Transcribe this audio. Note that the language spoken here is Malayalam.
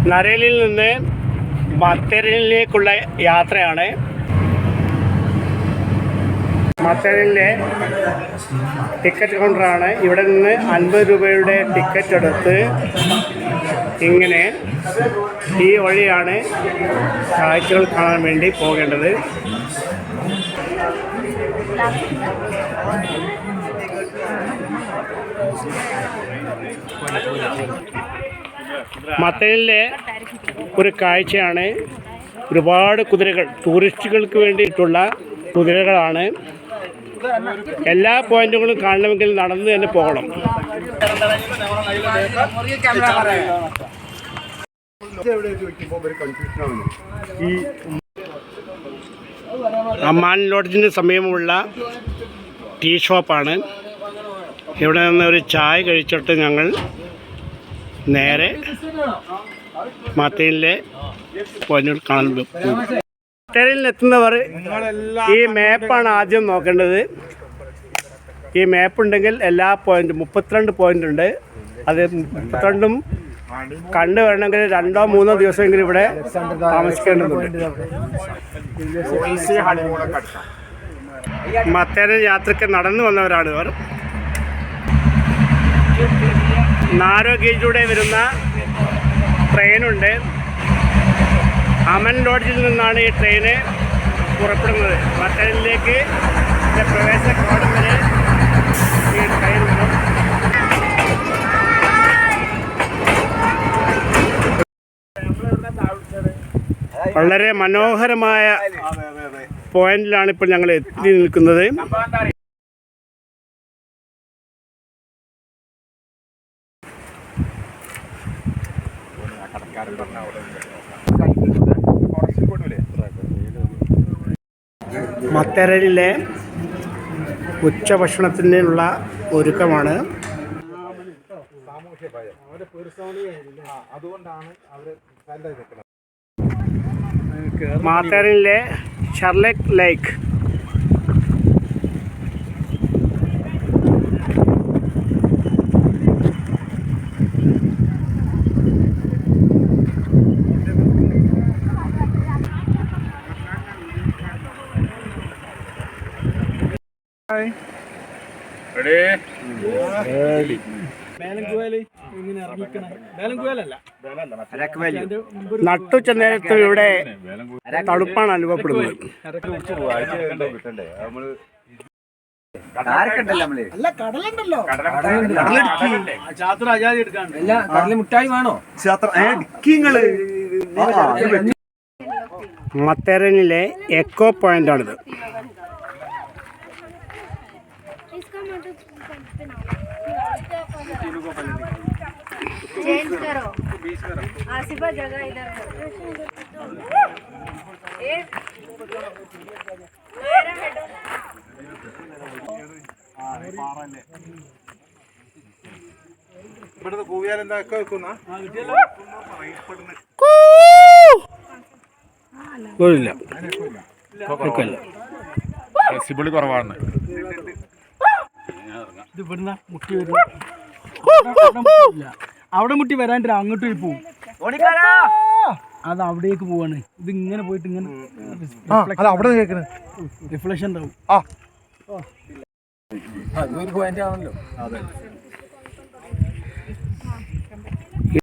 നരേലിൽ നിന്ന് മത്തേരലിലേക്കുള്ള യാത്രയാണ്. മത്തേരലിലെ ടിക്കറ്റ് കൗണ്ടറാണ്. ഇവിടെ നിന്ന് 50 രൂപയുടെ ടിക്കറ്റ് എടുത്ത് ഇങ്ങനെ ഈ വഴിയാണ് കാഴ്ചകൾ കാണാൻ വേണ്ടി പോകേണ്ടത്. മത്തേരലിലെ ഒരു കാഴ്ചയാണ്. ഒരുപാട് കുതിരകൾ, ടൂറിസ്റ്റുകൾക്ക് വേണ്ടിയിട്ടുള്ള കുതിരകളാണ്. എല്ലാ പോയിന്റുകളും കാണണമെങ്കിൽ നടന്ന് തന്നെ പോകണം. അമ്മാൻ ലോഡ്ജിന് സമീപമുള്ള ടീ ഷോപ്പാണ്. ഇവിടെ നിന്ന് ഒരു ചായ കഴിച്ചിട്ട് ഞങ്ങൾ നേരെ മത്തേരലിലെ പോയിന്റുകൾ കാണാൻ പോകും. മത്തേരലിലെത്തുന്നവർ ഈ മാപ്പാണ് ആദ്യം നോക്കേണ്ടത്. ഈ മാപ്പ് ഉണ്ടെങ്കിൽ എല്ലാ പോയിന്റും 32 പോയിന്റ് ഉണ്ട്. അത് 32ഉം കണ്ടു വരണമെങ്കിൽ 2-3 ദിവസമെങ്കിലും ഇവിടെ താമസിക്കേണ്ടതുണ്ട്. മത്തേരൽ യാത്രയ്ക്ക് നടന്നു വന്നവരാണ് ഇവർ. നാരോ ഗേജിലൂടെ വരുന്ന ട്രെയിനുണ്ട്. അമൻ ലോഡ്ജിൽ നിന്നാണ് ഈ ട്രെയിന് പുറപ്പെടുന്നത്. മത്തേരലിലേക്ക് പ്രവേശ കവാടം വരെ ഈ ട്രെയിൻ വരും. വളരെ മനോഹരമായ പോയിന്റിലാണ് ഇപ്പോൾ ഞങ്ങൾ എത്തി നിൽക്കുന്നത്. മത്തേരലിലെ ഉച്ചഭക്ഷണത്തിനുള്ള ഒരുക്കമാണ്. മത്തേരലിലെ ഷർലക് ലേക്ക്. നട്ടുച്ച നേരത്ത് ഇവിടെ തണുപ്പാണ് അനുഭവപ്പെടുന്നത്. മത്തേരലിലെ എക്കോ പോയിന്റാണിത്. चेंज करो आसिफा जगह इधर സിബിളി കുറവാണ്. ഇത് ഇവിടുന്ന് മുട്ടി വരും. അവിടെ മുട്ടി വരാണ്ട് അങ്ങോട്ട് പോവും. അത് അവിടേക്ക് പോവാണ്. ഇത് ഇങ്ങനെ പോയിട്ട് ഇങ്ങനെ റിഫ്ലക്ഷൻ ഉണ്ടാവും. പോയിന്റ് ആണല്ലോ.